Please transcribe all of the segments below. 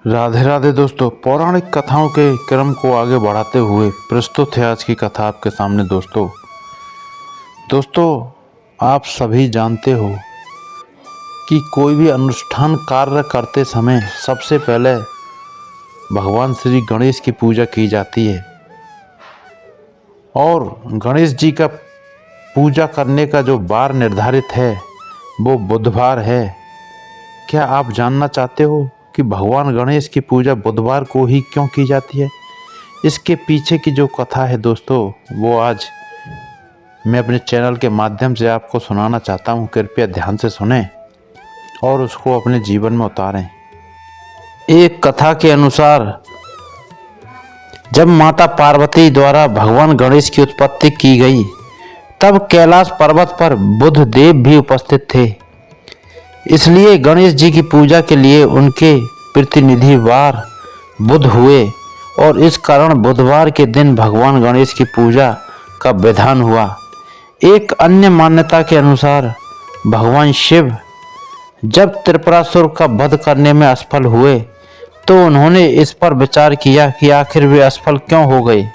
राधे राधे दोस्तों, पौराणिक कथाओं के क्रम को आगे बढ़ाते हुए प्रस्तुत है आज की कथा आपके सामने। दोस्तों आप सभी जानते हो कि कोई भी अनुष्ठान कार्य करते समय सबसे पहले भगवान श्री गणेश की पूजा की जाती है और गणेश जी का पूजा करने का जो वार निर्धारित है वो बुधवार है। क्या आप जानना चाहते हो कि भगवान गणेश की पूजा बुधवार को ही क्यों की जाती है? इसके पीछे की जो कथा है दोस्तों, वो आज मैं अपने चैनल के माध्यम से आपको सुनाना चाहता हूँ। कृपया ध्यान से सुनें और उसको अपने जीवन में उतारें। एक कथा के अनुसार जब माता पार्वती द्वारा भगवान गणेश की उत्पत्ति की गई, तब कैलाश पर्वत पर बुध देव भी उपस्थित थे। इसलिए गणेश जी की पूजा के लिए उनके प्रतिनिधि वार बुध हुए और इस कारण बुधवार के दिन भगवान गणेश की पूजा का विधान हुआ। एक अन्य मान्यता के अनुसार भगवान शिव जब त्रिपुरासुर का वध करने में असफल हुए तो उन्होंने इस पर विचार किया कि आखिर वे असफल क्यों हो गए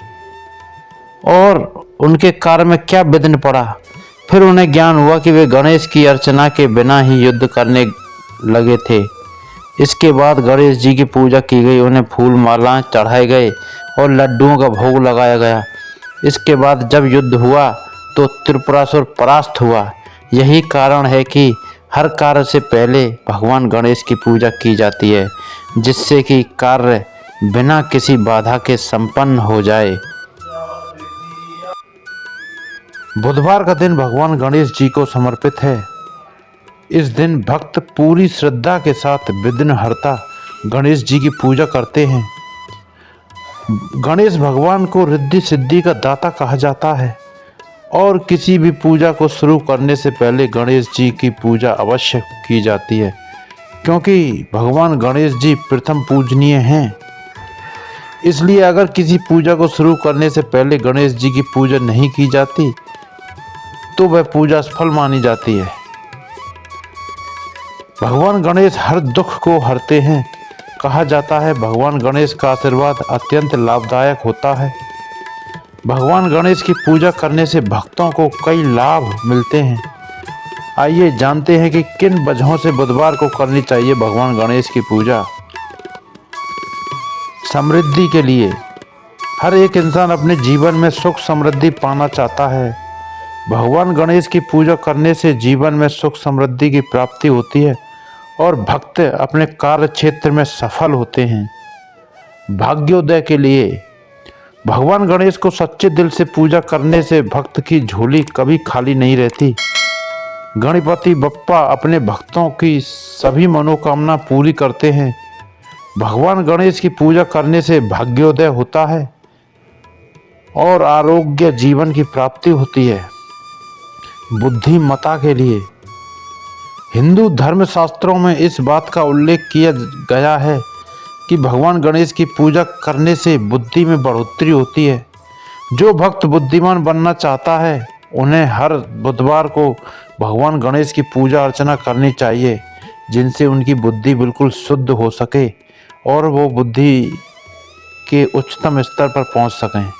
और उनके कार्य में क्या विघ्न पड़ा। फिर उन्हें ज्ञान हुआ कि वे गणेश की अर्चना के बिना ही युद्ध करने लगे थे। इसके बाद गणेश जी की पूजा की गई, उन्हें फूल मालाएं चढ़ाए गए और लड्डुओं का भोग लगाया गया। इसके बाद जब युद्ध हुआ तो त्रिपुरासुर परास्त हुआ। यही कारण है कि हर कार्य से पहले भगवान गणेश की पूजा की जाती है, जिससे कि कार्य बिना किसी बाधा के संपन्न हो जाए। बुधवार का दिन भगवान गणेश जी को समर्पित है। इस दिन भक्त पूरी श्रद्धा के साथ विघ्नहर्ता गणेश जी की पूजा करते हैं। गणेश भगवान को रिद्धि सिद्धि का दाता कहा जाता है और किसी भी पूजा को शुरू करने से पहले गणेश जी की पूजा अवश्य की जाती है, क्योंकि भगवान गणेश जी प्रथम पूजनीय हैं। इसलिए अगर किसी पूजा को शुरू करने से पहले गणेश जी की पूजा नहीं की जाती तो वह पूजा सफल मानी जाती है। भगवान गणेश हर दुख को हरते हैं। कहा जाता है भगवान गणेश का आशीर्वाद अत्यंत लाभदायक होता है। भगवान गणेश की पूजा करने से भक्तों को कई लाभ मिलते हैं। आइए जानते हैं कि किन वजहों से बुधवार को करनी चाहिए भगवान गणेश की पूजा। समृद्धि के लिए हर एक इंसान अपने जीवन में सुख समृद्धि पाना चाहता है। भगवान गणेश की पूजा करने से जीवन में सुख समृद्धि की प्राप्ति होती है और भक्त अपने कार्य क्षेत्र में सफल होते हैं। भाग्योदय के लिए भगवान गणेश को सच्चे दिल से पूजा करने से भक्त की झोली कभी खाली नहीं रहती। गणपति बप्पा अपने भक्तों की सभी मनोकामना पूरी करते हैं। भगवान गणेश की पूजा करने से भाग्योदय होता है और आरोग्य जीवन की प्राप्ति होती है। बुद्धिमत्ता के लिए हिंदू धर्म शास्त्रों में इस बात का उल्लेख किया गया है कि भगवान गणेश की पूजा करने से बुद्धि में बढ़ोतरी होती है। जो भक्त बुद्धिमान बनना चाहता है उन्हें हर बुधवार को भगवान गणेश की पूजा अर्चना करनी चाहिए, जिनसे उनकी बुद्धि बिल्कुल शुद्ध हो सके और वो बुद्धि के उच्चतम स्तर पर पहुंच सकें।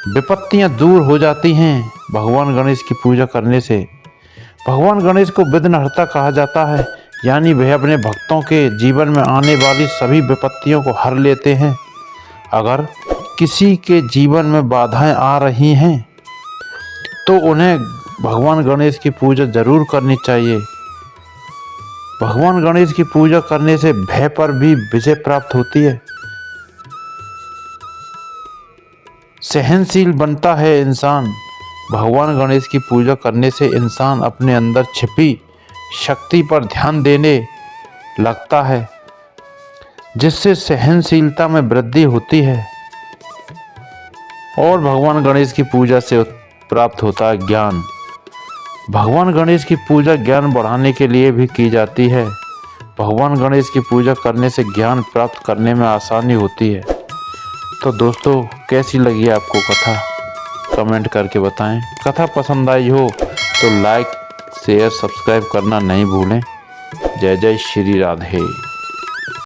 विपत्तियां दूर हो जाती हैं भगवान गणेश की पूजा करने से। भगवान गणेश को विघ्नहर्ता कहा जाता है, यानी वह अपने भक्तों के जीवन में आने वाली सभी विपत्तियों को हर लेते हैं। अगर किसी के जीवन में बाधाएं आ रही हैं तो उन्हें भगवान गणेश की पूजा जरूर करनी चाहिए। भगवान गणेश की पूजा करने से भय पर भी विजय प्राप्त होती है। सहनशील बनता है इंसान। भगवान गणेश की पूजा करने से इंसान अपने अंदर छिपी शक्ति पर ध्यान देने लगता है, जिससे सहनशीलता में वृद्धि होती है और भगवान गणेश की पूजा से प्राप्त होता है ज्ञान। भगवान गणेश की पूजा ज्ञान बढ़ाने के लिए भी की जाती है। भगवान गणेश की पूजा करने से ज्ञान प्राप्त करने में आसानी होती है। तो दोस्तों कैसी लगी आपको कथा, कमेंट करके बताएं। कथा पसंद आई हो तो लाइक शेयर सब्सक्राइब करना नहीं भूलें। जय जय श्री राधे।